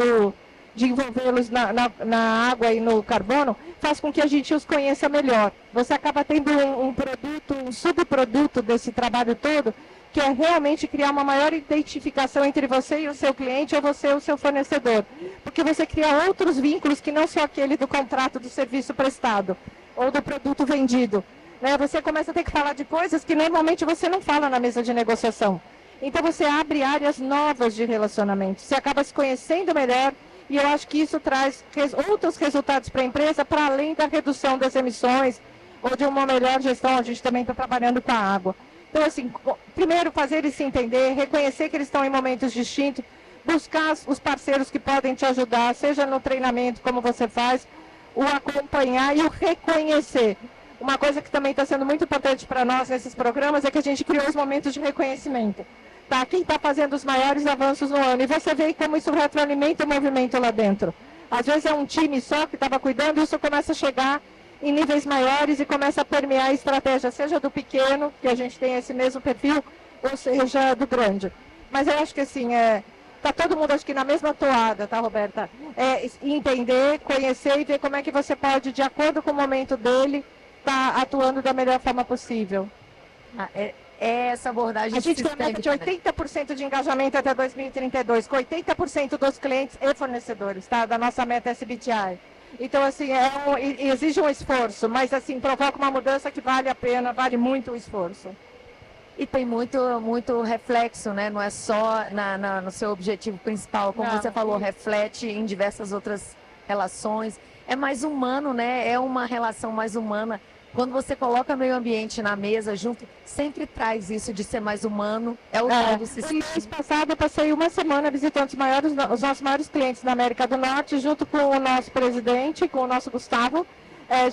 de envolvê-los na água e no carbono, faz com que a gente os conheça melhor. Você acaba tendo um produto, um subproduto desse trabalho todo, que é realmente criar uma maior identificação entre você e o seu cliente, ou você e o seu fornecedor. Porque você cria outros vínculos que não só aquele do contrato do serviço prestado, ou do produto vendido. Né? Você começa a ter que falar de coisas que normalmente você não fala na mesa de negociação. Então você abre áreas novas de relacionamento, você acaba se conhecendo melhor, e eu acho que isso traz outros resultados para a empresa, para além da redução das emissões, ou de uma melhor gestão. A gente também está trabalhando com a água. Então, assim, primeiro fazer eles se entender, reconhecer que eles estão em momentos distintos, buscar os parceiros que podem te ajudar, seja no treinamento, como você faz, o acompanhar e o reconhecer. Uma coisa que também está sendo muito importante para nós nesses programas é que a gente criou os momentos de reconhecimento. Tá? Quem está fazendo os maiores avanços no ano? E você vê como isso retroalimenta o movimento lá dentro. Às vezes é um time só que estava cuidando, e isso começa a chegar em níveis maiores e começa a permear a estratégia, seja do pequeno, que a gente tem esse mesmo perfil, ou seja do grande. Mas eu acho que assim, está todo mundo acho que na mesma toada, tá, Roberta? Entender, conhecer e ver como é que você pode, de acordo com o momento dele, estar atuando da melhor forma possível. Essa abordagem a gente tem uma meta de 80% de engajamento até 2032, com 80% dos clientes e fornecedores, tá? Da nossa meta SBTI. Então, assim, exige um esforço, mas, assim, provoca uma mudança que vale a pena, vale muito o esforço. E tem muito reflexo, né? Não é só no seu objetivo principal, como você falou, reflete em diversas outras relações. É mais humano, né? É uma relação mais humana. Quando você coloca meio ambiente na mesa junto, sempre traz isso de ser mais humano. É o tal do sistema. No mês passado, eu passei uma semana visitando os nossos maiores clientes da América do Norte, junto com o nosso presidente, com o nosso Gustavo,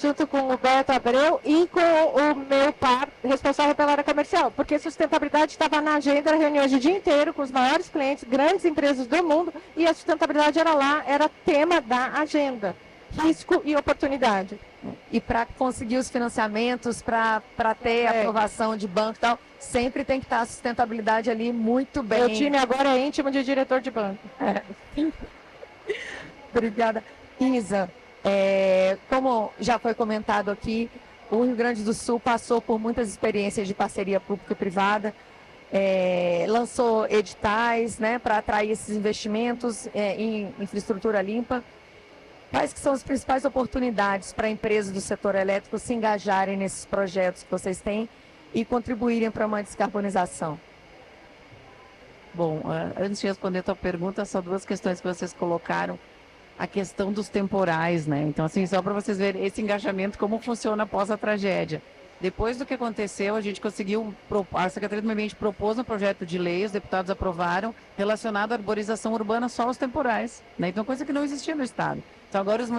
junto com o Beto Abreu e com o meu par responsável pela área comercial. Porque sustentabilidade estava na agenda, reuniões o dia inteiro com os maiores clientes, grandes empresas do mundo, e a sustentabilidade era lá, era tema da agenda. Risco e oportunidade. E para conseguir os financiamentos, para ter aprovação de banco e tal, sempre tem que estar a sustentabilidade ali muito bem. Meu time agora é íntimo de diretor de banco. Obrigada. Isa, como já foi comentado aqui, O Rio Grande do Sul passou por muitas experiências de parceria pública e privada, lançou editais, né, para atrair esses investimentos em infraestrutura limpa. Quais que são as principais oportunidades para empresas do setor elétrico se engajarem nesses projetos que vocês têm e contribuírem para uma descarbonização? Bom, antes de responder a tua pergunta, só duas questões que vocês colocaram. A questão dos temporais, né? Então, assim, só para vocês verem esse engajamento, como funciona após a tragédia. Depois do que aconteceu, a gente conseguiu, a Secretaria do Meio Ambiente propôs um projeto de lei, os deputados aprovaram, relacionado à arborização urbana só aos temporais, né? Então, coisa que não existia no Estado. Então, agora os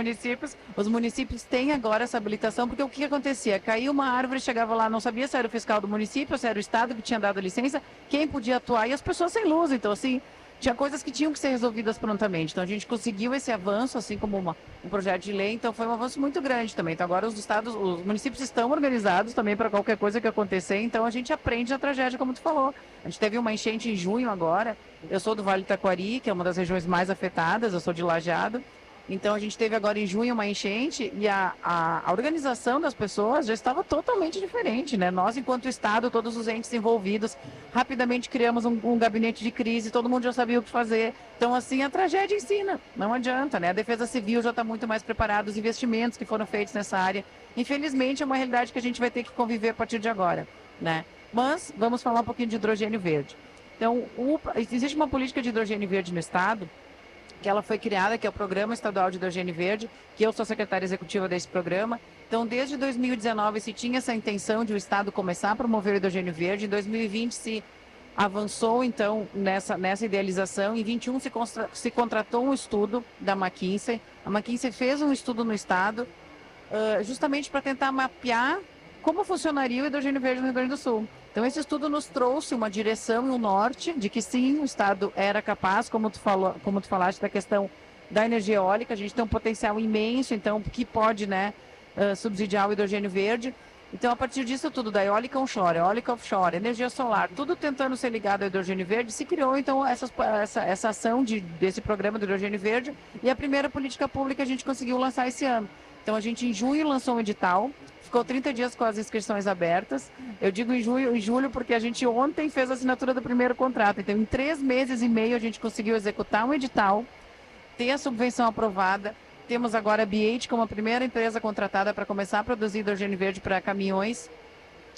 municípios têm agora essa habilitação, porque o que acontecia? Caiu uma árvore, chegava lá, não sabia se era o fiscal do município, se era o Estado que tinha dado a licença, quem podia atuar, e as pessoas sem luz. Então, assim, tinha coisas que tinham que ser resolvidas prontamente. Então, a gente conseguiu esse avanço, assim como um projeto de lei. Então, foi um avanço muito grande também. Então, agora os municípios estão organizados também para qualquer coisa que acontecer. Então, a gente aprende a tragédia, como tu falou. A gente teve uma enchente em junho agora. Eu sou do Vale do Taquari, que é uma das regiões mais afetadas. Eu sou de Lajeado. Então, a gente teve agora em junho uma enchente e a organização das pessoas já estava totalmente diferente, né? Nós, enquanto Estado, todos os entes envolvidos, rapidamente criamos um gabinete de crise, todo mundo já sabia o que fazer. Então, assim, a tragédia ensina, não adianta, né? A Defesa Civil já está muito mais preparada, os investimentos que foram feitos nessa área. Infelizmente, é uma realidade que a gente vai ter que conviver a partir de agora, né? Mas, vamos falar um pouquinho de hidrogênio verde. Então, existe uma política de hidrogênio verde no Estado, que ela foi criada, que é o Programa Estadual de Hidrogênio Verde, que eu sou secretária executiva desse programa. Então, desde 2019 se tinha essa intenção de o Estado começar a promover o hidrogênio verde. Em 2020 se avançou, então, nessa idealização. Em 2021 se contratou um estudo da McKinsey. A McKinsey fez um estudo no Estado, justamente para tentar mapear como funcionaria o hidrogênio verde no Rio Grande do Sul. Então, esse estudo nos trouxe uma direção e um norte de que sim, o Estado era capaz, como tu falaste da questão da energia eólica, a gente tem um potencial imenso, então, que pode, né, subsidiar o hidrogênio verde. Então, a partir disso tudo, da eólica onshore, eólica offshore, energia solar, tudo tentando ser ligado ao hidrogênio verde, se criou, então, essa ação desse programa do hidrogênio verde, e a primeira política pública a gente conseguiu lançar esse ano. Então, a gente, em junho, lançou um edital, ficou 30 dias com as inscrições abertas. Eu digo em julho porque a gente ontem fez a assinatura do primeiro contrato. Então, em 3 meses e meio, a gente conseguiu executar um edital, ter a subvenção aprovada. Temos agora a BH como a primeira empresa contratada para começar a produzir hidrogênio verde para caminhões.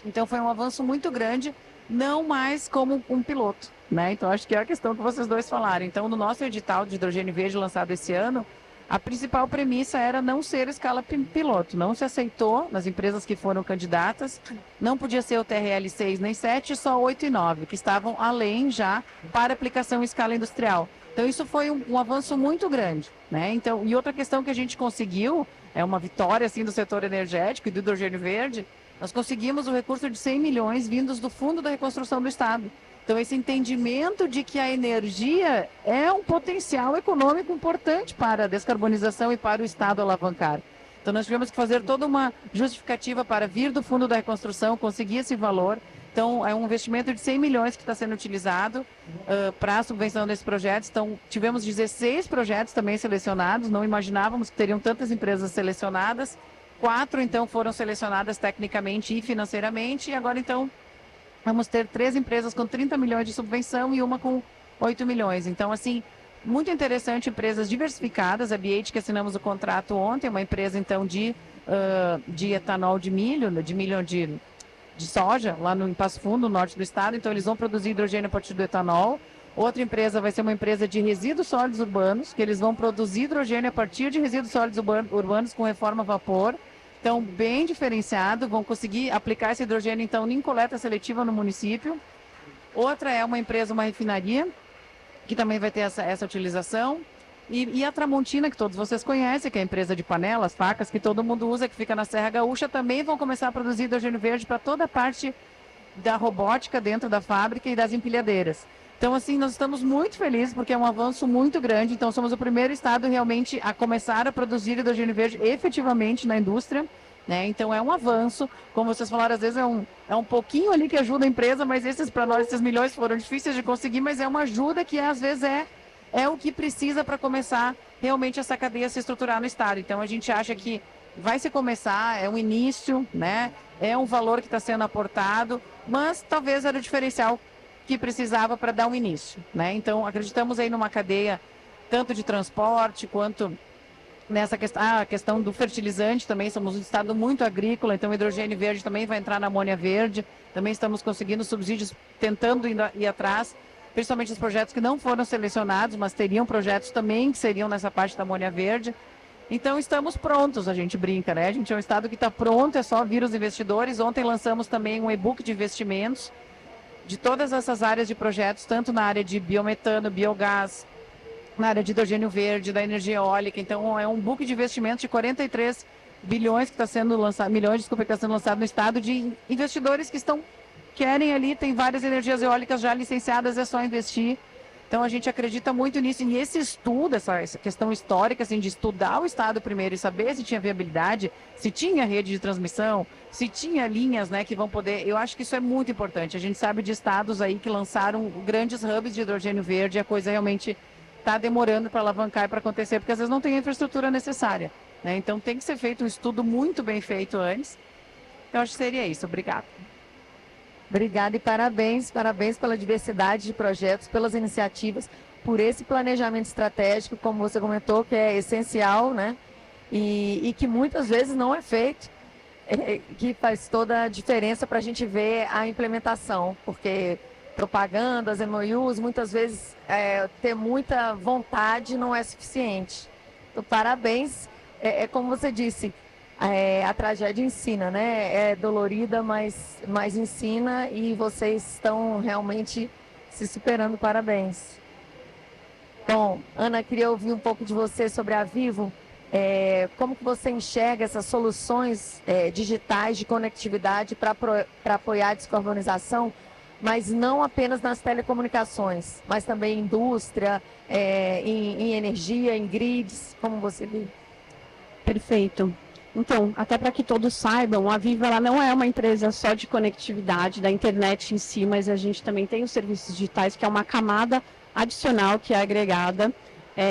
Então, foi um avanço muito grande, não mais como um piloto, né? Então, acho que é a questão que vocês dois falaram. Então, no nosso edital de hidrogênio verde lançado esse ano, a principal premissa era não ser escala piloto, não se aceitou nas empresas que foram candidatas, não podia ser o TRL 6 nem 7, só 8 e 9, que estavam além já para aplicação em escala industrial. Então isso foi um avanço muito grande, né? Então, e outra questão que a gente conseguiu, é uma vitória assim do setor energético e do hidrogênio verde, nós conseguimos o recurso de 100 milhões vindos do Fundo da Reconstrução do Estado. Então, esse entendimento de que a energia é um potencial econômico importante para a descarbonização e para o Estado alavancar. Então, nós tivemos que fazer toda uma justificativa para vir do Fundo da Reconstrução, conseguir esse valor. Então, é um investimento de 100 milhões que está sendo utilizado para a subvenção desses projetos. Então, tivemos 16 projetos também selecionados, não imaginávamos que teriam tantas empresas selecionadas. 4, então, foram selecionadas tecnicamente e financeiramente, e agora, então, vamos ter 3 empresas com 30 milhões de subvenção e uma com 8 milhões. Então, assim, muito interessante, empresas diversificadas. A BH, que assinamos o contrato ontem, uma empresa, então, de etanol de milho de soja, lá em Passo Fundo, no norte do estado. Então, eles vão produzir hidrogênio a partir do etanol. Outra empresa vai ser uma empresa de resíduos sólidos urbanos, que eles vão produzir hidrogênio a partir de resíduos sólidos urbanos com reforma a vapor. Então, bem diferenciado, vão conseguir aplicar esse hidrogênio, então, em coleta seletiva no município. Outra é uma empresa, uma refinaria, que também vai ter essa utilização. E a Tramontina, que todos vocês conhecem, que é a empresa de panelas, facas, que todo mundo usa, que fica na Serra Gaúcha, também vão começar a produzir hidrogênio verde para toda a parte da robótica dentro da fábrica e das empilhadeiras. Então, assim, nós estamos muito felizes porque é um avanço muito grande. Então, somos o primeiro estado realmente a começar a produzir hidrogênio verde efetivamente na indústria, né? Então, é um avanço. Como vocês falaram, às vezes é um pouquinho ali que ajuda a empresa, mas para nós, esses milhões foram difíceis de conseguir, mas é uma ajuda que, às vezes, é o que precisa para começar realmente essa cadeia a se estruturar no estado. Então, a gente acha que vai se começar, é um início, né? É um valor que está sendo aportado, mas talvez era o diferencial que precisava para dar um início, né? Então, acreditamos aí numa cadeia tanto de transporte quanto nessa questão, a questão do fertilizante também. Somos um estado muito agrícola, então o hidrogênio verde também vai entrar na amônia verde. Também estamos conseguindo subsídios, tentando ir atrás, principalmente os projetos que não foram selecionados, mas teriam projetos também que seriam nessa parte da amônia verde. Então estamos prontos, a gente brinca, né? A gente é um estado que está pronto, é só vir os investidores. Ontem lançamos também um e-book de investimentos de todas essas áreas de projetos, tanto na área de biometano, biogás, na área de hidrogênio verde, da energia eólica. Então é um book de investimento de 43 bilhões que está sendo lançado, milhões, desculpa, que está sendo lançado no estado, de investidores que querem ali, tem várias energias eólicas já licenciadas, é só investir. Então a gente acredita muito nisso, e esse estudo, essa questão histórica, assim, de estudar o estado primeiro e saber se tinha viabilidade, se tinha rede de transmissão, se tinha linhas, né, que vão poder. Eu acho que isso é muito importante. A gente sabe de estados aí que lançaram grandes hubs de hidrogênio verde, e a coisa realmente está demorando para alavancar e para acontecer, porque às vezes não tem a infraestrutura necessária, né? Então tem que ser feito um estudo muito bem feito antes. Eu acho que seria isso. Obrigada. Obrigada e parabéns pela diversidade de projetos, pelas iniciativas, por esse planejamento estratégico, como você comentou, que é essencial, né? E que muitas vezes não é feito, que faz toda a diferença para a gente ver a implementação, porque propagandas, MOUs, muitas vezes ter muita vontade não é suficiente. Então, parabéns, como você disse, a tragédia ensina, né? É dolorida, mas ensina, e vocês estão realmente se superando. Parabéns. Bom, Ana, queria ouvir um pouco de você sobre a Vivo. Como que você enxerga essas soluções digitais de conectividade para apoiar a descarbonização, mas não apenas nas telecomunicações, mas também em indústria, em energia, em grids, como você vê? Perfeito. Então, até para que todos saibam, a Vivo ela não é uma empresa só de conectividade da internet em si, mas a gente também tem os serviços digitais, que é uma camada adicional que é agregada.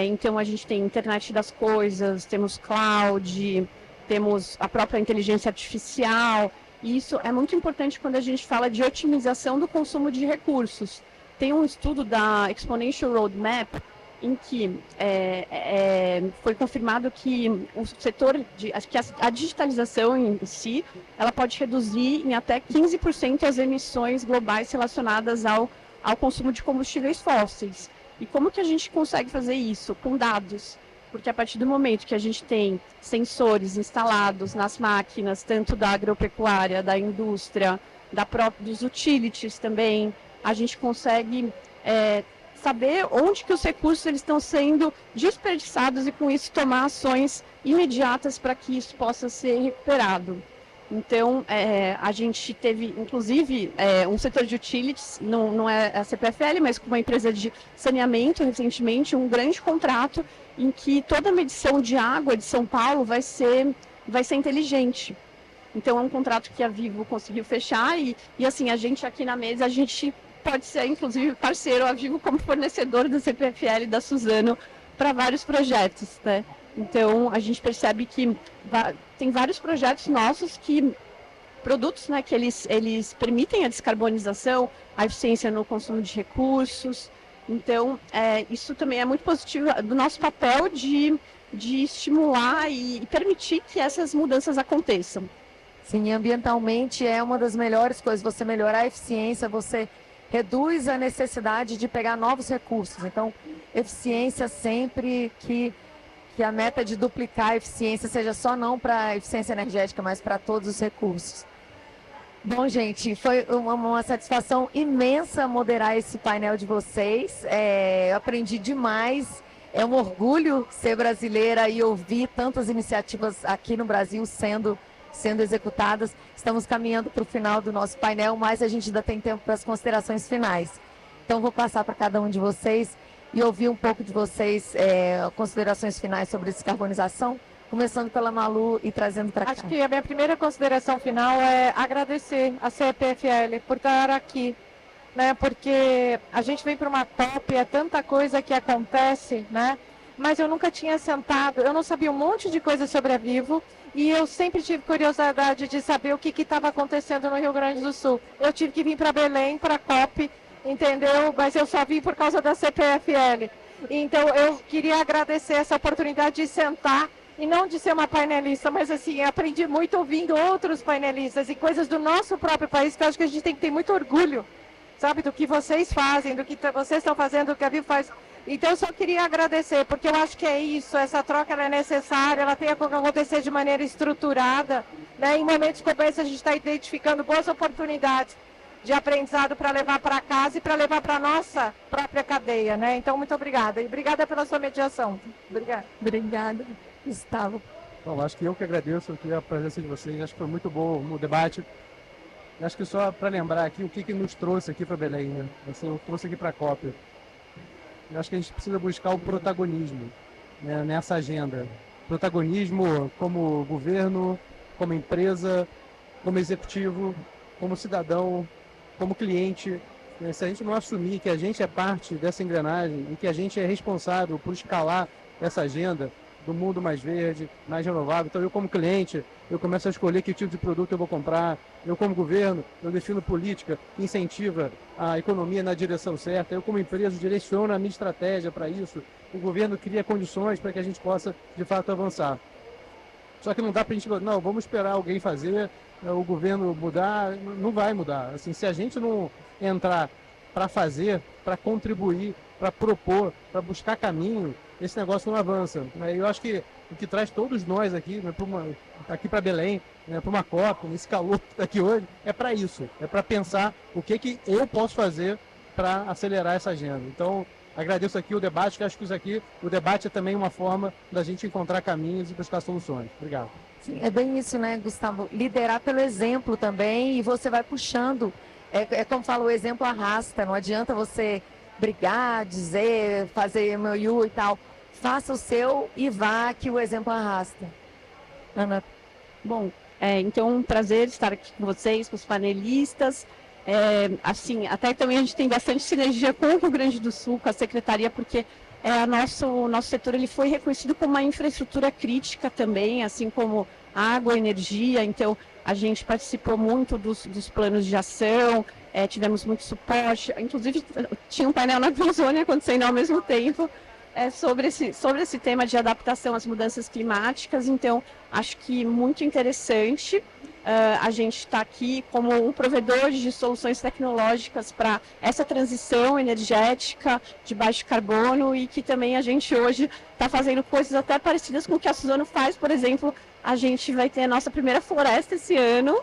Então, a gente tem internet das coisas, temos cloud, temos a própria inteligência artificial. E isso é muito importante quando a gente fala de otimização do consumo de recursos. Tem um estudo da Exponential Roadmap em que foi confirmado que o setor, que a digitalização em si, ela pode reduzir em até 15% as emissões globais relacionadas ao consumo de combustíveis fósseis. E como que a gente consegue fazer isso? Com dados. Porque a partir do momento que a gente tem sensores instalados nas máquinas, tanto da agropecuária, da indústria, dos utilities também, a gente consegue saber onde que os recursos eles estão sendo desperdiçados e, com isso, tomar ações imediatas para que isso possa ser recuperado. Então, a gente teve, inclusive, um setor de utilities, não é a CPFL, mas com uma empresa de saneamento, recentemente, um grande contrato em que toda a medição de água de São Paulo vai ser inteligente. Então, é um contrato que a Vivo conseguiu fechar e assim, a gente aqui na mesa, a gente pode ser, inclusive, parceiro, a Vivo como fornecedor da CPFL e da Suzano para vários projetos, né? Então, a gente percebe que tem vários projetos nossos produtos, né, que eles permitem a descarbonização, a eficiência no consumo de recursos. Então, isso também é muito positivo do nosso papel de estimular e permitir que essas mudanças aconteçam. Sim, ambientalmente é uma das melhores coisas, você melhorar a eficiência, você reduz a necessidade de pegar novos recursos. Então, eficiência sempre, que a meta de duplicar a eficiência seja só não para a eficiência energética, mas para todos os recursos. Bom, gente, foi uma satisfação imensa moderar esse painel de vocês. Eu aprendi demais. É um orgulho ser brasileira e ouvir tantas iniciativas aqui no Brasil sendo executadas. Estamos caminhando para o final do nosso painel, mas a gente ainda tem tempo para as considerações finais. Então, vou passar para cada um de vocês e ouvir um pouco de vocês, considerações finais sobre descarbonização, começando pela Malu e trazendo para cá. Acho que a minha primeira consideração final é agradecer a CPFL por estar aqui, né? Porque a gente vem para uma COP, é tanta coisa que acontece, né? mas eu nunca tinha sentado, eu não sabia um monte de coisa sobre a Vivo, e eu sempre tive curiosidade de saber o que estava acontecendo no Rio Grande do Sul. Eu tive que vir para Belém, para a COP, entendeu? Mas eu só vim por causa da CPFL. Então, eu queria agradecer essa oportunidade de sentar, e não de ser uma painelista, mas assim, aprendi muito ouvindo outros painelistas e coisas do nosso próprio país, que eu acho que a gente tem que ter muito orgulho, sabe, do que vocês fazem, do que vocês estão fazendo, do que a Vivo faz. Então, eu só queria agradecer, porque eu acho que é isso, essa troca ela é necessária, ela tem que acontecer de maneira estruturada, né? Em momentos como esse, a gente está identificando boas oportunidades de aprendizado para levar para casa e para levar para a nossa própria cadeia, né? Então, muito obrigada. E obrigada pela sua mediação. Obrigada. Obrigada, Gustavo. Bom, acho que eu que agradeço aqui a presença de vocês, acho que foi muito bom o debate. Acho que só para lembrar aqui o que nos trouxe aqui para Belém, né? Assim, eu trouxe aqui para a COP. Eu acho que a gente precisa buscar o protagonismo, né, nessa agenda. Protagonismo como governo, como empresa, como executivo, como cidadão, como cliente. Né? Se a gente não assumir que a gente é parte dessa engrenagem e que a gente é responsável por escalar essa agenda do mundo mais verde, mais renovável. Então, eu como cliente, eu começo a escolher que tipo de produto eu vou comprar. Eu como governo, eu defino política que incentiva a economia na direção certa. Eu como empresa, direciono a minha estratégia para isso. O governo cria condições para que a gente possa, de fato, avançar. Só que não dá para a gente, não, vamos esperar alguém fazer, o governo mudar, não vai mudar. Assim, se a gente não entrar para fazer, para contribuir, para propor, para buscar caminho, esse negócio não avança. Eu acho que o que traz todos nós aqui, né, aqui para Belém, né, para uma COP, nesse calor que está aqui hoje, é para isso. É para pensar o que eu posso fazer para acelerar essa agenda. Então, agradeço aqui o debate, que acho que o debate é também uma forma da gente encontrar caminhos e buscar soluções. Obrigado. Sim, é bem isso, né, Gustavo? Liderar pelo exemplo também, e você vai puxando. É como fala, o exemplo arrasta. Não adianta você brigar, dizer, fazer MOU e tal. Faça o seu e vá, que o exemplo arrasta. Ana. Bom, então um prazer estar aqui com vocês, com os panelistas. Assim, até também a gente tem bastante sinergia com o Rio Grande do Sul, com a Secretaria, porque o nosso setor ele foi reconhecido como uma infraestrutura crítica também, assim como água, energia. Então, a gente participou muito dos planos de ação, tivemos muito suporte. Inclusive, tinha um painel na Amazônia acontecendo ao mesmo tempo, sobre esse tema de adaptação às mudanças climáticas. Então, acho que muito interessante. A gente está aqui como um provedor de soluções tecnológicas para essa transição energética de baixo carbono, e que também a gente hoje está fazendo coisas até parecidas com o que a Suzano faz. Por exemplo, a gente vai ter a nossa primeira floresta esse ano,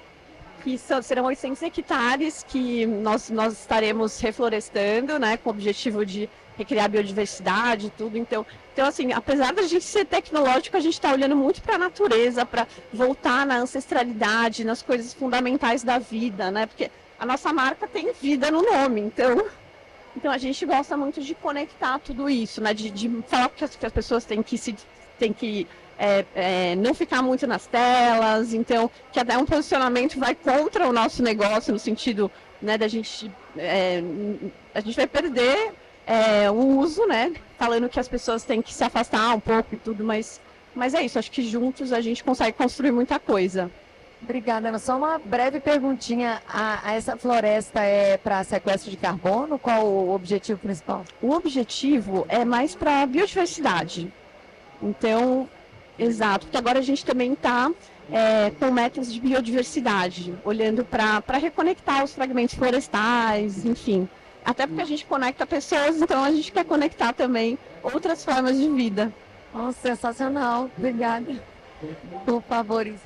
que serão 800 hectares que nós estaremos reflorestando, né, com o objetivo de recriar a biodiversidade e tudo. Então, assim, apesar da gente ser tecnológico, a gente está olhando muito para a natureza, para voltar na ancestralidade, nas coisas fundamentais da vida, né? Porque a nossa marca tem vida no nome, então a gente gosta muito de conectar tudo isso, né? De falar que as pessoas têm que não ficar muito nas telas, então que até um posicionamento vai contra o nosso negócio, no sentido, né, a gente vai perder o uso, né, falando que as pessoas têm que se afastar um pouco e tudo, mas é isso, acho que juntos a gente consegue construir muita coisa. Obrigada, Ana. Só uma breve perguntinha. Essa floresta é para sequestro de carbono? Qual o objetivo principal? O objetivo é mais para biodiversidade. Então, exato, porque agora a gente também está com metas de biodiversidade, olhando para reconectar os fragmentos florestais, enfim. Até porque a gente conecta pessoas, então a gente quer conectar também outras formas de vida. Oh, sensacional. Obrigada. Por favor, isso.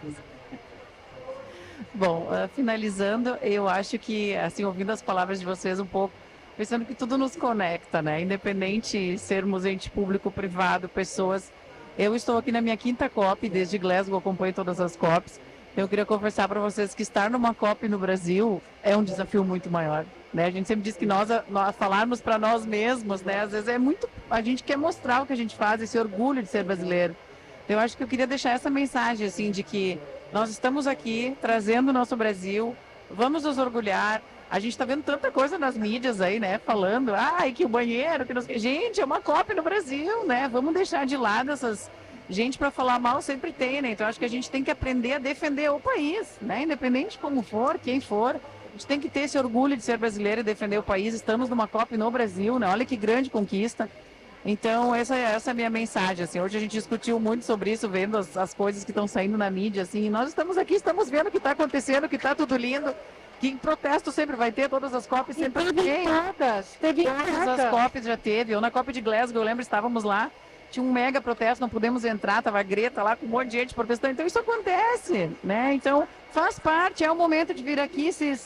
Bom, finalizando, eu acho que, assim, ouvindo as palavras de vocês um pouco, pensando que tudo nos conecta, né? Independente sermos ente público, privado, pessoas. Eu estou aqui na minha 5ª COP, desde Glasgow, acompanho todas as COPs. Eu queria conversar para vocês que estar numa COP no Brasil é um desafio muito maior, né? A gente sempre diz que nós falarmos para nós mesmos, né? Às vezes a gente quer mostrar o que a gente faz, esse orgulho de ser brasileiro. Eu acho que eu queria deixar essa mensagem, assim, de que nós estamos aqui trazendo o nosso Brasil, vamos nos orgulhar, A gente está vendo tanta coisa nas mídias aí, né? Falando, ai, que o banheiro, que não sei. Gente, é uma COP no Brasil, né? Vamos deixar de lado essas. Gente, para falar mal sempre tem, né? Então acho que a gente tem que aprender a defender o país, né? Independente de como for, quem for. A gente tem que ter esse orgulho de ser brasileiro e defender o país. Estamos numa COP no Brasil, né? Olha que grande conquista. Então, essa é a minha mensagem, assim. Hoje a gente discutiu muito sobre isso, vendo as coisas que estão saindo na mídia, assim. E nós estamos aqui, estamos vendo o que está acontecendo, que está tudo lindo. Que protesto sempre vai ter, todas as COPs sempre tem. Todas as COPs já teve. Eu na COP de Glasgow, eu lembro, estávamos lá, tinha um mega protesto, não pudemos entrar, tava a Greta lá com um monte de gente protestando. Então isso acontece, né? Então faz parte, é o momento de vir aqui se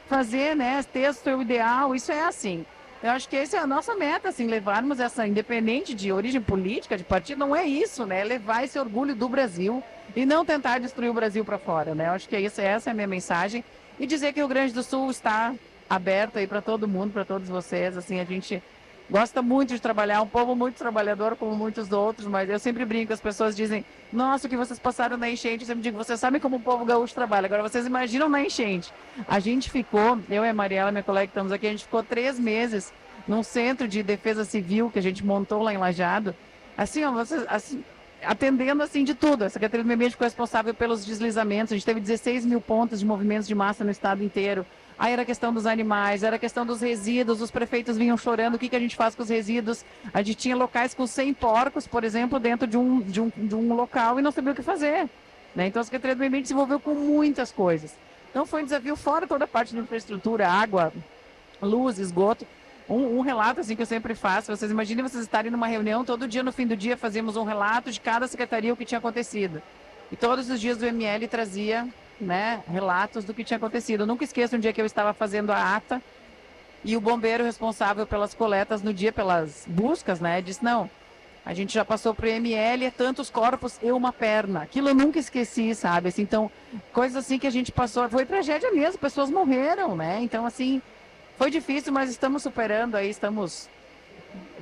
fazer, né? Ter o seu ideal, isso é assim. Eu acho que essa é a nossa meta, assim, levarmos essa, independente de origem política, de partido, não é isso, né? Levar esse orgulho do Brasil e não tentar destruir o Brasil para fora, né? Eu acho que essa é a minha mensagem. E dizer que o Rio Grande do Sul está aberto aí para todo mundo, para todos vocês. Assim, a gente gosta muito de trabalhar, um povo muito trabalhador, como muitos outros, mas eu sempre brinco, as pessoas dizem, nossa, o que vocês passaram na enchente. Eu sempre digo, vocês sabem como o povo gaúcho trabalha. Agora, vocês imaginam na enchente. A gente ficou, eu e a Mariela, minha colega que estamos aqui, a gente ficou 3 meses num centro de defesa civil que a gente montou lá em Lajeado. Assim, ó, vocês... Assim, atendendo assim de tudo. A Secretaria do Meio Ambiente ficou responsável pelos deslizamentos. A gente teve 16 mil pontos de movimentos de massa no estado inteiro. Aí era a questão dos animais, era a questão dos resíduos. Os prefeitos vinham chorando. O que a gente faz com os resíduos? A gente tinha locais com 100 porcos, por exemplo, dentro de um local e não sabia o que fazer. Né? Então a Secretaria do Meio Ambiente se envolveu com muitas coisas. Então foi um desafio fora toda a parte de infraestrutura, água, luz, esgoto. Um relato assim que eu sempre faço, vocês imaginem vocês estarem numa reunião, todo dia no fim do dia fazíamos um relato de cada secretaria o que tinha acontecido. E todos os dias o ML trazia, né, relatos do que tinha acontecido. Eu nunca esqueço um dia que eu estava fazendo a ata e o bombeiro responsável pelas coletas no dia, pelas buscas, né, disse, não, a gente já passou para o ML, é tantos corpos e uma perna. Aquilo eu nunca esqueci, sabe? Assim, então, coisas assim que a gente passou, foi tragédia mesmo, pessoas morreram, né? Então, assim, foi difícil, mas estamos superando aí, estamos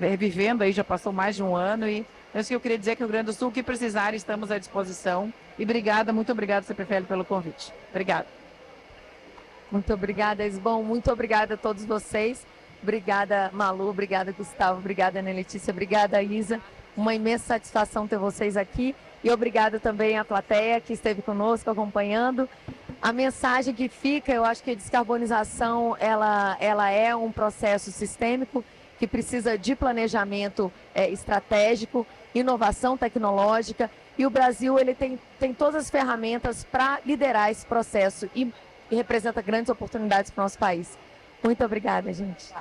revivendo aí, já passou mais de um ano e isso que eu queria dizer que o Rio Grande do Sul, o que precisar, estamos à disposição. E obrigada, muito obrigada, CPFL, pelo convite. Obrigada. Muito obrigada, Esbom. Muito obrigada a todos vocês. Obrigada, Malu. Obrigada, Gustavo. Obrigada, Ana Letícia. Obrigada, Isa. Uma imensa satisfação ter vocês aqui. E obrigada também à plateia que esteve conosco acompanhando. A mensagem que fica, eu acho que a descarbonização ela é um processo sistêmico que precisa de planejamento estratégico, inovação tecnológica, e o Brasil ele tem todas as ferramentas para liderar esse processo e representa grandes oportunidades para o nosso país. Muito obrigada, gente.